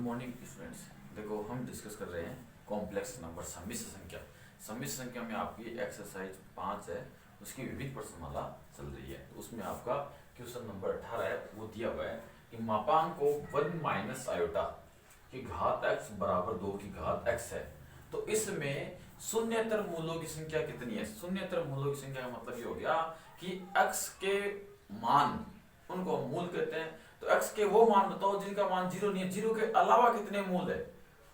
Morning students. देखो हम discuss कर रहे हैं कॉम्प्लेक्स नंबर सम्मिश्र संख्या। सम्मिश्र संख्या में आपकी एक्सरसाइज 5 है, उसकी विविध प्रश्नमाला चल रही है। तो उसमें आपका क्वेश्चन नंबर 18 है, वो दिया हुआ है कि मापांक को 1 माइनस आयोटा की घात x बराबर 2 की घात x है। तो इसमें शून्यतर मूलों की संख्या कितनी है? शून्यतर मूलों की संख्या का मतलब ये हो गया कि x के मान, उनको मूल कहते हैं। तो x के वो मान बताओ जिनका मान जीरो नहीं है। जीरो के अलावा कितने मूल है?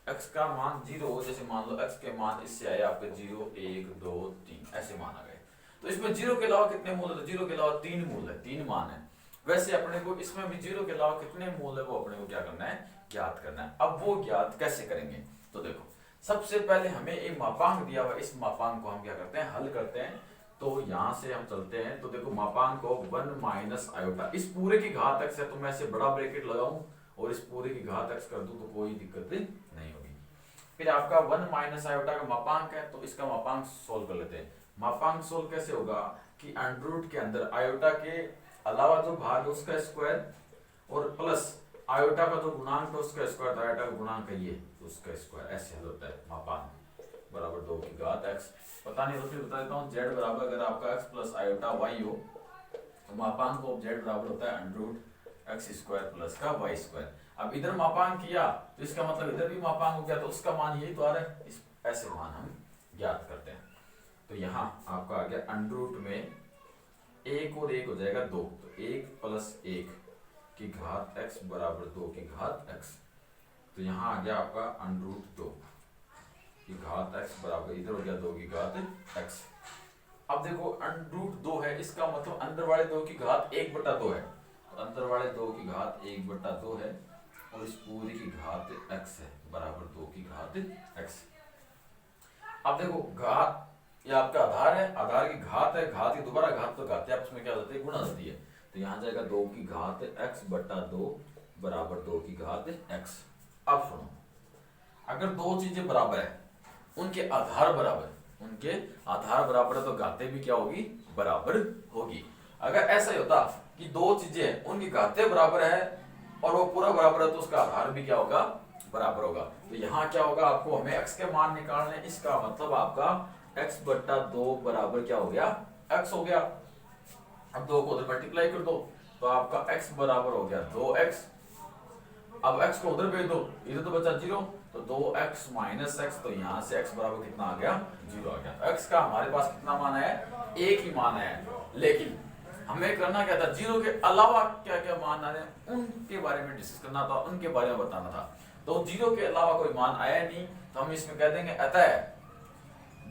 x का मान जीरो हो, जैसे मान लो x के मान इससे आए आपके 0 1 2 3 ऐसे मान आ गए। तो इसमें जीरो के अलावा कितने मूल है? जीरो के अलावा 3 मूल है, 3 मान है। वैसे अपने को इसमें भी जीरो के अलावा कितने मूल है वो अपने को क्या करना है? ज्ञात करना है। अब वो ज्ञात कैसे करेंगे? तो देखो सबसे पहले हमें एक मापांक दिया हुआ है, इस मापांक को हम क्या करते हैं? हल करते हैं। तो यहां से हम चलते हैं। तो देखो मापांक को 1 माइनस आयोटा, इस पूरे की घात x है तो मैं इसे बड़ा ब्रैकेट लगाऊं और इस पूरे की घात x कर दूं तो कोई दिक्कत नहीं होगी। फिर आपका 1 माइनस आयोटा का मापांक है, तो इसका मापांक सोल्व कर लेते हैं। मापांक सोल्व कैसे होगा कि अंडर रूट के अंदर आयोटा के अलावा जो भाग है उसका स्क्वायर और प्लस आयोटा का जो गुणांक है उसका स्क्वायर, तो आयोटा का गुणांक है ये, उसका स्क्वायर, ऐसे हल होता है। मापांक बराबर 2 की घात x, पता नहीं तो फिर बता देता हूँ। z बराबर अगर आपका x प्लस आयोटा y हो तो मापांक को z बराबर होता है under root x square plus का y स्क्वायर। अब इधर मापांक किया तो इसका मतलब इधर भी मापांक हो गया, तो उसका मान यही तो आ रहा है। इस ऐसे मान हम ज्ञात करते हैं। तो यहाँ आपका आ गया अंडर रूट में 1 और 1 हो जाएगा 2, तो 1 प्लस 1 की घात x बराबर 2 की घात x। तो यहाँ आ गया आपका अंडर रूट 2 की घात x बराबर, इधर हो गया 2 की घात x। अब देखो अंडर रूट 2 है, इसका मतलब अंदर वाले 2 की घात 1/2 है। तो अंदर वाले 2 की घात 1/2 है और इस पूरी की घात x है बराबर 2 की घात x। अब देखो घात ये आपका आधार है, आधार की घात है, घात की दोबारा घात तो घात है, आपस में क्या होती है? गुणा होती है। तो यहाँ जाएगा 2 की घात x/2 बराबर 2 की घात x। अब सुनो, अगर दो चीजें बराबर है, उनके आधार बराबर है तो घातें भी क्या होगी? बराबर होगी। अगर ऐसा ही होता कि दो चीजें उनकी घातें बराबर है और वो पूरा बराबर है तो उसका आधार भी क्या होगा? बराबर होगा। तो यहाँ क्या होगा? आपको हमें x के मान निकालने, इसका मतलब आपका x/2 बराबर क्या हो गया? x हो गया। अब 2 को उधर मल्टीप्लाई कर दो तो आपका x बराबर हो गया 2x। अब x को उधर भेज दो, इधर तो बचा 0, तो 2x माइनस x, तो यहाँ से x बराबर कितना आ गया? 0 आ गया। तो x का हमारे पास कितना मान है? एक ही मान है। लेकिन हमें करना क्या था? 0 के अलावा क्या क्या मान आ रहे हैं उनके बारे में डिस्कस करना था, उनके बारे में बताना था। तो 0 के अलावा कोई मान आया नहीं, तो हम इसमें कह देंगे अतः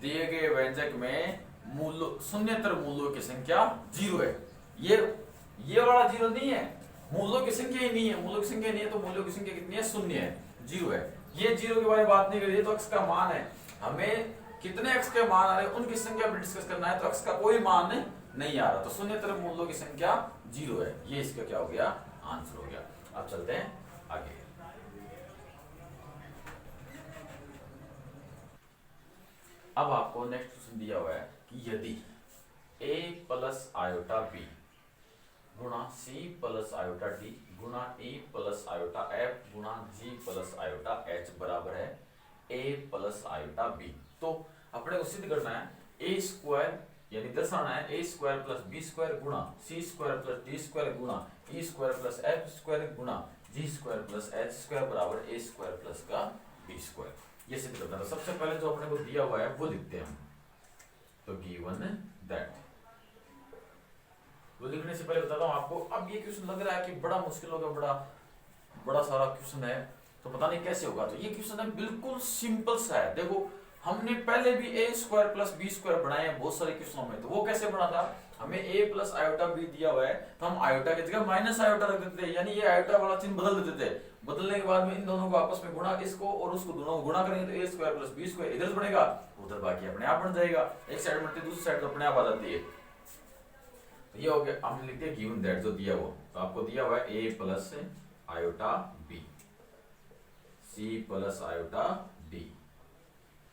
दिए गए व्यंजक में मूल शून्यतर मूलों की संख्या 0 है। ये वाला 0 नहीं है, मूलों की संख्या ही नहीं है। मूलों की संख्या नहीं है तो मूलों की संख्या कितनी है? 0 है, 0 है। ये 0 के बारे में बात नहीं करिए, तो x का मान है। हमें कितने x के मान आ रहे हैं उनकी संख्या पर डिस्कस करना है, तो x का कोई मान नहीं आ रहा, तो शून्यतर मूलों की संख्या 0 है। ये इसका क्या हो गया? आंसर हो गया। अब चलते हैं आगे। अब आपको नेक्स्ट क्वेश्चन दिया हुआ है कि यदि a प्लस आयोटा b गुणा c प्लस आयोटा d गुणा e प्लस आयोटा f गुणा g प्लस आयोटा h बराबर है a प्लस आयोटा b, तो अपने को सिद्ध करना है a स्क्वायर, यानी दर्शाना है a square plus b square गुणा c square plus d square गुणा e square plus f square गुणा g square plus h square बराबर a स्क्वायर प्लस का b स्क्वायर। ये सिद्ध करना है। सबसे पहले जो अपने को दिया हुआ है वो लिखते हैं हम। तो गिवन दैट, वो लिखने से पहले बताता हूँ आपको। अब ये क्वेश्चन लग रहा है कि बड़ा मुश्किल होगा, बड़ा सारा क्वेश्चन है, तो पता नहीं कैसे होगा। तो ये क्वेश्चन है बिल्कुल सिंपल सा है। देखो हमने पहले भी a square plus b square बनाए हैं बहुत सारे क्वेश्चनों में, तो वो कैसे बना था? हमें a प्लस आयोटा b दिया हुआ है तो हम आयोटा की जगह माइनस आयोटा रख देते थे, यानी ये आयोटा वाला चिन्ह बदल देते थे। बदलने के बाद में इन दोनों को आपस में गुणा, इसको और उसको दोनों को गुणा करेंगे तो a square plus b square इधर बनेगा, उधर बाकी अपने आप बन जाएगा। एक साइड बनती है दूसरी साइड तो अपने आप आ जाती है। तो ये हो गया। हम लिखते हैं गिवन दैट जो दिया वो, तो आपको दिया हुआ है a plus iota b, c plus iota d,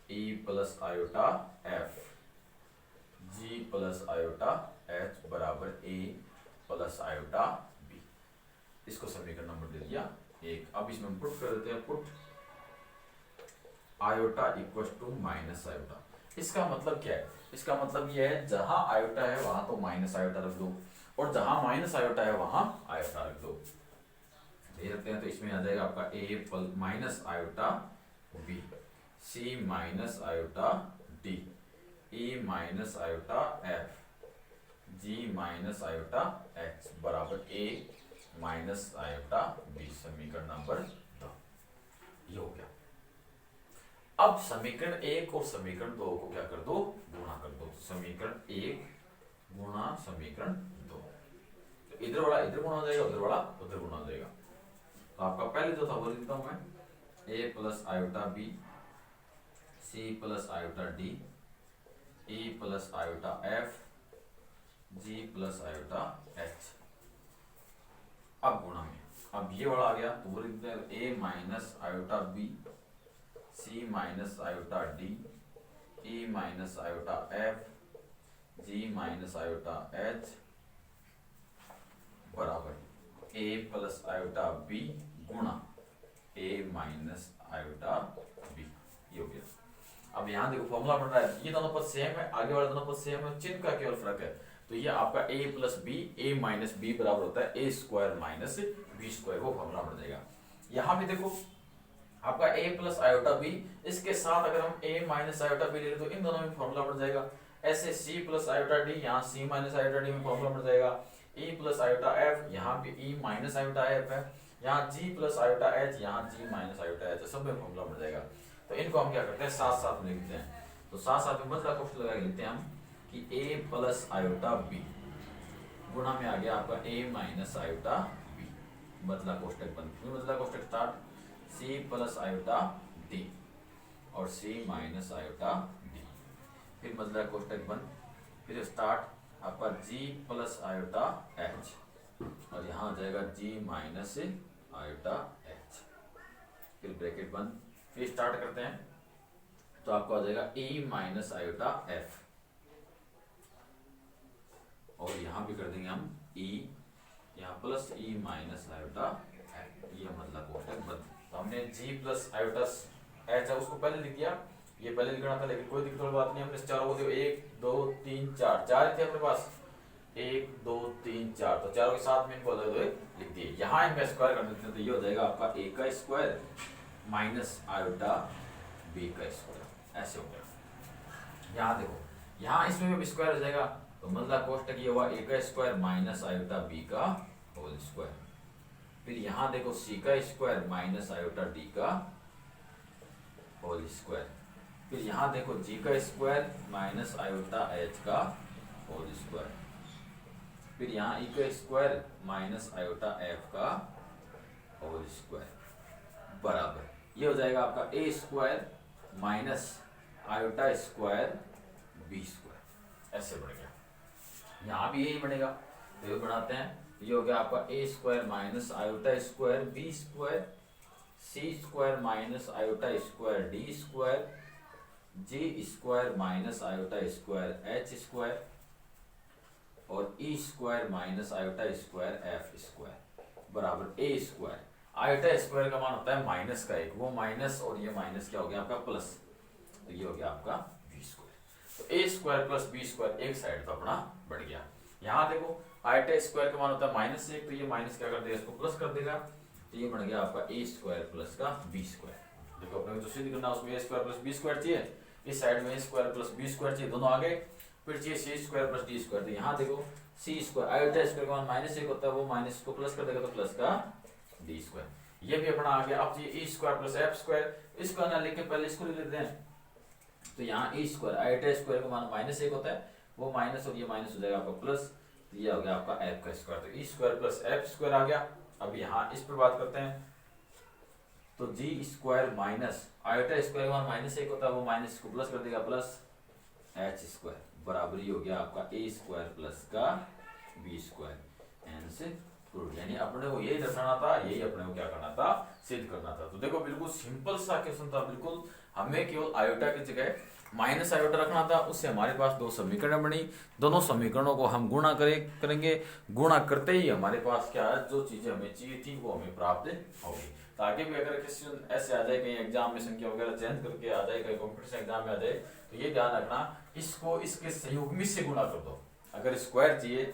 e plus iota f, g plus iota h बराबर a प्लस आयोटा b। इसको समीकरण नंबर दे दिया 1। अब इसमें पुट कर देते हैं, put iota equal to minus iota. इसका मतलब क्या है? इसका मतलब ये है जहां आयोटा है वहां तो माइनस आयोटा रख दो, और जहां माइनस आयोटा है वहां आयोटा रख दो। दे सकते हैं तो इसमें आ जाएगा आपका a minus iota b, c minus iota d, e minus iota f, g minus iota h बराबर a माइनस आयोटा b। समीकरण नंबर 2 ये हो गया। अब समीकरण 1 और समीकरण 2 को क्या कर दो? गुणा कर दो। समीकरण 1 गुणा समीकरण 2, तो इधर वाला इधर गुणा हो जाएगा, उधर वाला उधर गुणा हो जाएगा। तो आपका पहले जो था वो लिखता हूं मैं, a plus iota b, c plus iota d, e plus iota f, g plus iota h। अब गुणा में अब ये वाला आ गया तो वो लिखते हैं a minus iota b, c minus iota d, e minus iota f, g minus iota h बराबर a प्लस आयोटा b गुणा a माइनस आयोटा b। ये हो गया। अब यहाँ देखो फॉर्मूला बन रहा है, ये दोनों पद सेम है, आगे वाले दोनों पद सेम है, चिन्ह का केवल फर्क है। तो ये आपका a plus B, a minus B बराबर होता है a square minus B square, वो फॉर्मूला बन जाएगा। यहाँ भी देखो आपका a प्लस आयोटा b, इसके साथ अगर हम a माइनस आयोटा b ले लें तो इन दोनों में फॉर्मूला बन जाएगा। ऐसे c प्लस आयोटा d, यहाँ c माइनस आयोटा d में फॉर्मूला बन जाएगा। e प्लस आयोटा f, यहाँ पे e माइनस आयोटा f है। यहाँ g प्लस आयोटा h, यहाँ g माइनस आयोटा h, सब में फॉर्मूला बन जाएगा। तो इनको हम क्या करते हैं, साथ साथ में लिखते हैं। तो साथ साथ में बदला कोष्ठक लगा लिखते हैं हम कि a प्लस आयोटा b गुणा में आ गया आपका a माइनस आयोटा b, बदला कोष्ठक बंद। बदला कोष्ठक start, c plus iota d और c माइनस आयोटा d, फिर बदला कोष्ठक बंद, फिर स्टार्ट आपका g प्लस आयोटा h और यहाँ आ जाएगा g माइनस आयोटा h, फिर ब्रैकेट बंद, फिर स्टार्ट करते हैं तो आपको आ जाएगा e माइनस आयोटा f और यहाँ भी कर देंगे हम e, यहाँ plus e minus iota f। ये मतलब कोष्ठक बंद। तो हमने g प्लस आयोटा h है उसको पहले लिख दिया, ये पहले लिखना था लेकिन कोई दिक्कत वाली बात नहीं। हमने चारों को 1 2 3 4 चार थे अपने पास, 1 2 3 4, तो चारों के साथ में इनको अलग अलग लिख दिए। यहाँ इनका स्क्वायर कर देते हैं तो ये हो जाएगा आपका a का स्क्वायर माइनस आयोटा b का स्क्वायर, ऐसे हो गया। यहाँ देखो यहाँ इसमें भी स्क्वायर हो जाएगा, तो मतलब कोष्ठक ये हुआ a का स्क्वायर माइनस आयोटा b का होल स्क्वायर। फिर यहाँ देखो c का स्क्वायर माइनस आयोटा d का होल स्क्वायर। फिर यहाँ देखो g का स्क्वायर माइनस आयोटा h का होल स्क्वायर। फिर यहाँ e का स्क्वायर माइनस आयोटा f का होल स्क्वायर बराबर ये हो जाएगा आपका a square minus iota square b square, ऐसे बढ़ गया। यहाँ भी यही बनेगा तो ये बनाते हैं, ये हो गया आपका a square minus iota square b square, c square minus iota square d square, g square minus iota square h square और e square minus iota square f square बराबर a स्क्वायर। आयोटा स्क्वायर का मान होता है minus का 1, वो minus और ये माइनस क्या हो गया आपका प्लस, तो ये हो गया आपका v स्क्वायर। तो a square plus b square एक साइड तो अपना बढ़ गया। यहाँ देखो आयोटा स्क्वायर का मान होता है माइनस 1, तो ये माइनस क्या कर देगा, इसको प्लस कर देगा, तो ये बन गया आपका a स्क्वायर प्लस का b स्क्वायर। देखो अपने को जो सिद्ध करना उसमें a square plus b square चाहिए, इस साइड में a square plus b square चाहिए, दोनों आ गए। फिर चाहिए c square plus d square, तो यहाँ देखो c स्क्वायर आयोटा स्क्वायर का मान माइनस 1 होता है, वो माइनस को प्लस कर देगा तो प्लस का d स्क्वायर, ये भी अपना आ गया। अब ये e square plus f square, इसको ना लेके पहले इसको ले लेते हैं। तो यहाँ e स्क्वायर आयोटा स्क्वायर का मान माइनस 1 होता है, वो माइनस और ये माइनस हो जाएगा आपका प्लस, तो ये हो गया आपका f का स्क्वायर, तो e square plus f square आ गया। अब यहाँ इस पर बात करते हैं तो g square minus iota square का मान माइनस 1 होता है, वो माइनस को प्लस कर देगा प्लस h स्क्वायर बराबर ही हो गया आपका a स्क्वायर प्लस का b स्क्वायर, एंड से प्रूव, यानी अपने को यही दर्शाना था, यही अपने को क्या करना था, सिद्ध करना था। तो देखो बिल्कुल सिंपल सा क्वेश्चन था, बिल्कुल हमें केवल आयोटा की जगह माइनस आयोटा रखना था। उससे हमारे पास दो समीकरण बनी, दोनों समीकरणों को हम गुणा करेंगे, गुणा करते ही हमारे पास क्या है, जो चीजें हमें चाहिए थी वो हमें प्राप्त होगी। तो आगे भी अगर क्वेश्चन ऐसे आ जाए, कहीं एग्जाम में संख्या वगैरह चेंज करके आ जाए, कहीं कॉम्पिटिशन एग्जाम में आ जाए, तो ये ध्यान रखना, इसको इसके संयुग्मी से गुणा कर दो। अगर स्क्वायर चाहिए,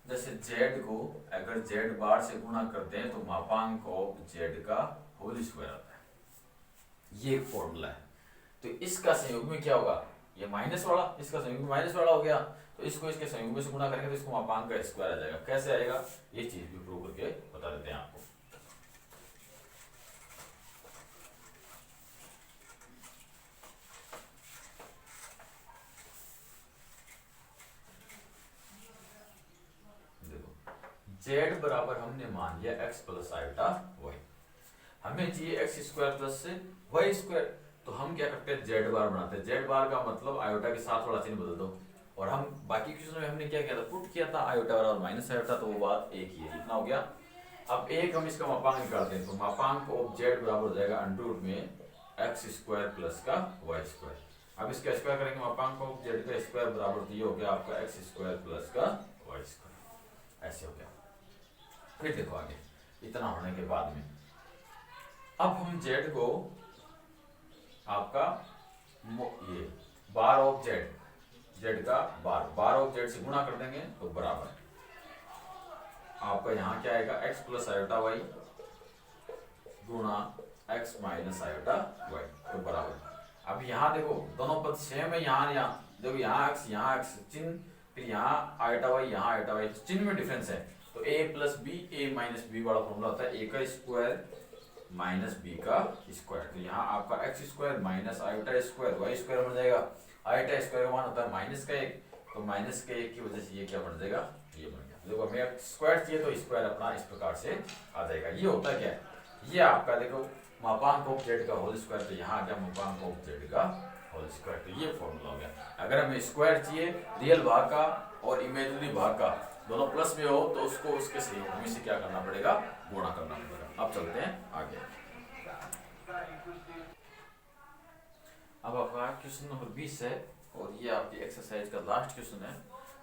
जैसे z को अगर z बार से गुणा करते हैं तो मापांक ऑफ z का होल स्क्वायर आता है, ये फॉर्मूला है। तो इसका संयोग में क्या होगा, ये माइनस वाला, इसका संयोग में माइनस वाला हो गया, तो इसको इसके संयोग में से गुणा करेंगे तो इसको मापांक का स्क्वायर आ जाएगा। कैसे आएगा, ये चीज भी प्रूव करके बता देते हैं आपको। z बराबर हमने मान लिया x प्लस आयोटा y, हमें चाहिए x स्क्वायर प्लस से y स्क्वायर। तो हम क्या करते हैं, z बार बनाते हैं। z बार का मतलब आयोटा के साथ वाला चिन्ह बदल दो। और हम बाकी क्वेश्चन में हमने क्या किया था, पुट किया था आयोटा बराबर माइनस आयोटा, तो वो बात एक ही है, इतना हो गया। अब एक हम इसका मापांक निकालते हैं, तो मापांक ऑफ z बराबर हो जाएगा अंडर रूट में x स्क्वायर प्लस का y स्क्वायर। अब इसका स्क्वायर करेंगे, मापांक ऑफ z का स्क्वायर बराबर, तो ये हो गया आपका x स्क्वायर प्लस का y स्क्वायर, ऐसे हो गया। फिर देखो आगे, इतना होने के बाद में अब हम z को आपका ये बार ऑफ z का बार ऑफ z से गुणा कर देंगे, तो बराबर आपका यहाँ क्या आएगा, x प्लस आयोटा y गुणा x माइनस आयोटा y, तो बराबर। अब यहाँ देखो दोनों पद सेम है, यहाँ देखो यहाँ x चिन्ह, फिर यहाँ आयोटा y, यहाँ आयोटा y, चिन्ह में डिफरेंस है। तो a plus B, a minus B वाला फॉर्मूला होता है a का स्क्वायर माइनस बी का स्क्वायर। तो यहाँ आपका x square minus iota square y square बन जाएगा। आयोटा स्क्वायर का मान होता है माइनस का 1, तो माइनस के 1 की वजह से ये क्या बन जाएगा, ये बन गया। देखो हमें स्क्वायर चाहिए तो स्क्वायर अपना इस प्रकार से आ जाएगा। ये होता क्या है, ये आपका देखो मापांक ऑफ z का होल स्क्वायर, तो यहाँ आ गया मापांक ऑफ z का होल स्क्वायर, तो ये फॉर्मूला हो गया। अगर हमें स्क्वायर चाहिए रियल भाग का और इमेजिनरी भाग का, दोनों प्लस में हो, तो उसको उसके सहयोग में से क्या करना पड़ेगा, गुणा करना पड़ेगा। अब चलते हैं आगे। अब आपका क्वेश्चन नंबर 20 है और ये आपकी एक्सरसाइज का लास्ट क्वेश्चन है।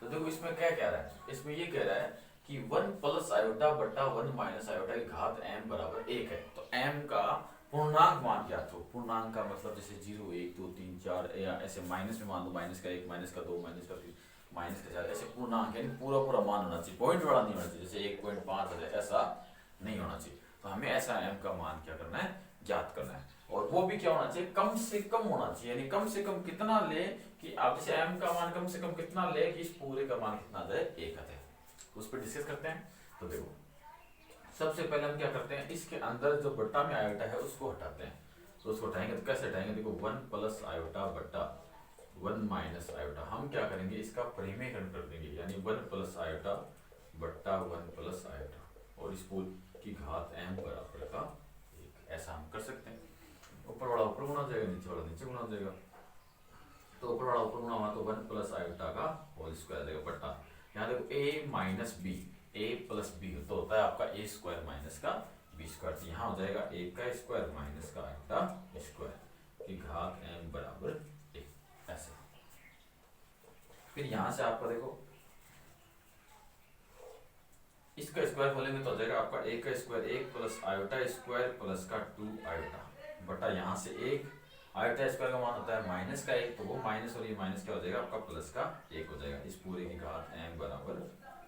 तो देखो इसमें क्या कह रहा है, इसमें ये कह रहा है कि 1 प्लस आयोटा बट्टा 1 माइनस आयोटा की घात m बराबर 1 है। तो m का पूर्णांक मान ज्ञात हो। पूर्णांक का मतलब जैसे 0 1 2 3 4, या ऐसे माइनस में मान दो, माइनस का 1, माइनस का 2, माइनस का 3, माइनस का 4, ऐसे पूर्णांक यानी पूरा पूरा मान होना चाहिए, पॉइंट वाला नहीं होना चाहिए, जैसे 1.5 है ऐसा नहीं होना चाहिए। तो हमें ऐसा m का मान क्या करना है, ज्ञात करना है। और वो भी क्या होना चाहिए, कम से कम होना चाहिए, यानी कम से कम कितना ले कि आप जैसे m का मान कम से कम कितना ले कि इस पूरे का मान कितना जाए, 1 आ जाए। उस पर डिस्कस करते हैं। तो देखो सबसे पहले हम क्या करते हैं, इसके अंदर जो बट्टा में आयोटा है उसको हटाते हैं। तो उसको हटाएंगे तो कैसे हटाएंगे, देखो 1 प्लस आयोटा बट्टा 1 माइनस आयोटा, हम क्या करेंगे इसका परिमेयकरण कर देंगे, यानी 1 प्लस आयोटा बट्टा 1 प्लस आयोटा, और इस पूल की घात m बराबर का 1, ऐसा हम कर सकते हैं। ऊपर वाला ऊपर गुणा हो जाएगा, नीचे वाला नीचे गुणा हो जाएगा। तो ऊपर वाला ऊपर गुणा हुआ तो 1 प्लस आयोटा का होल स्क्वायर आ जाएगा बट्टा, यहाँ देखो a minus B, a plus B तो होता है आपका a स्क्वायर माइनस का b स्क्वायर। तो यहाँ हो जाएगा a का स्क्वायर माइनस का आयोटा स्क्वायर की घात m बराबर 1, ऐसे। फिर यहाँ से आपका देखो इसका स्क्वायर खोलेंगे तो हो जाएगा आपका a का square 1 plus iota square plus का 2 आयोटा बटा यहाँ से 1, आयोटा स्क्वायर का मान होता है माइनस का 1, तो वो माइनस और ये माइनस क्या हो जाएगा आपका प्लस का 1 हो जाएगा। इस पूरे की घात m बराबर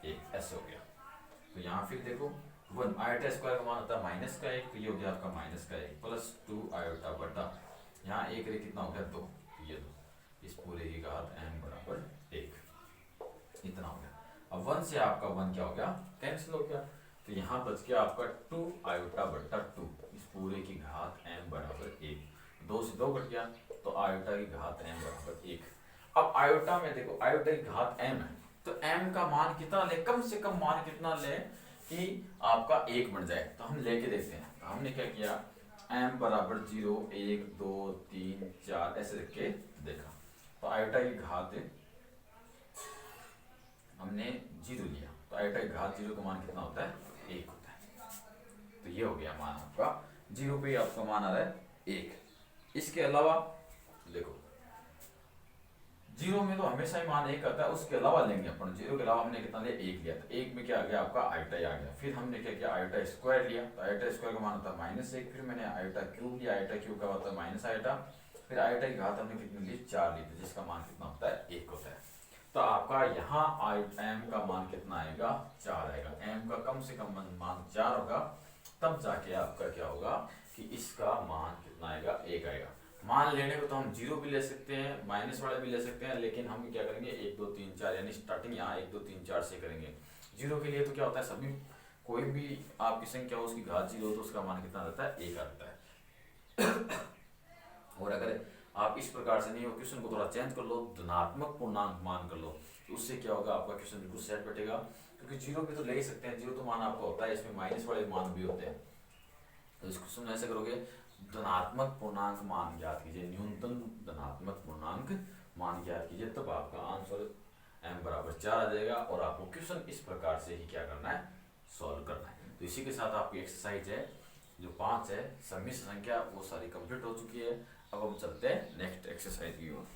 1, ऐसे हो गया। तो यहाँ फिर देखो 1 आयोटा स्क्वायर का मान होता है माइनस का 1, तो ये हो गया आपका माइनस का 1 प्लस 2 आयोटा बटा यहाँ 1 रे कितना हो गया 2, ये 2, इस पूरे की घात m बराबर 1, इतना हो गया। अब 1 से आपका 1 क्या हो गया, कैंसिल हो गया। तो यहाँ बच गया आपका 2 आयोटा बट्टा 2, इस पूरे की घात m बराबर 1, 2 से 2 कट गया, तो आयोटा की घात m बराबर 1। अब आयोटा में देखो आयोटा की घात m है, तो m का मान कितना ले, कम से कम मान कितना ले कि आपका 1 बन जाए। तो हम लेके देखते हैं। तो हमने क्या किया, m बराबर 0 1 2 3 4 ऐसे रख के देखा। तो आयोटा की घात हमने 0 लिया, तो आईटा की घात 0 का मान कितना होता है? 1 होता है। तो ये हो गया मान आपका 0 पे आपका मान आ रहा है 1। इसके अलावा देखो 0 में तो हमेशा ही मान 1 आता है, उसके अलावा लेंगे अपन 0 के अलावा हमने कितना लिया? 1 लिया। तो 1 में क्या आ गया आपका? आईटा आ गया। फिर हमने क्या किया? आईटा स्क्वायर लिया। तो आईटा स्क्वायर का मान होता है -1। फिर मैंने आईटा क्यूब लिया। आईटा क्यूब का होता है माइनस आईटा। फिर आईटा की घात हमने कितनी ली? 4 ली थी, जिसका मान कितना होता है? 1 होता है। तो आपका यहाँ एम का मान कितना आएगा? 4 आएगा। एम का कम से कम मान 4 होगा, तब जाके आपका क्या होगा कि इसका मान कितना आएगा? 1 आएगा। मान लेने को तो हम 0 भी ले सकते हैं, माइनस वाला भी ले सकते हैं, लेकिन हम क्या करेंगे? 1 2 3 4 यानी स्टार्टिंग यहाँ 1 2 3 4 से करेंगे। 0 के लिए तो क्या होता है? सभी कोई भी आपकी संख्या हो उसकी घात 0 हो तो उसका मान कितना रहता है? 1 आता है। और अगर आप इस प्रकार से नहीं हो, क्वेश्चन को थोड़ा चेंज कर लो, धनात्मक पूर्णांक मान कर लो, तो उससे क्या होगा? आपका क्वेश्चन बिल्कुल सेट बैठेगा। क्योंकि 0 भी तो ले ही सकते हैं, 0 तो मान आपका होता है, इसमें माइनस वाले मान भी होते हैं। तो इस क्वेश्चन में ऐसे करोगे, धनात्मक पूर्णांक मान ज्ञात कीजिए, न्यूनतम धनात्मक पूर्णांक मान ज्ञात कीजिए, तब आपका आंसर m बराबर 4 आ जाएगा। और आपको क्वेश्चन इस प्रकार से ही क्या करना है? सॉल्व करना है। तो इसी के साथ आपकी एक्सरसाइज है जो 5 है सम्मिश्र संख्या, वो सारी कंप्लीट हो चुकी है। अब हम चलते हैं नेक्स्ट एक्सरसाइज की ओर।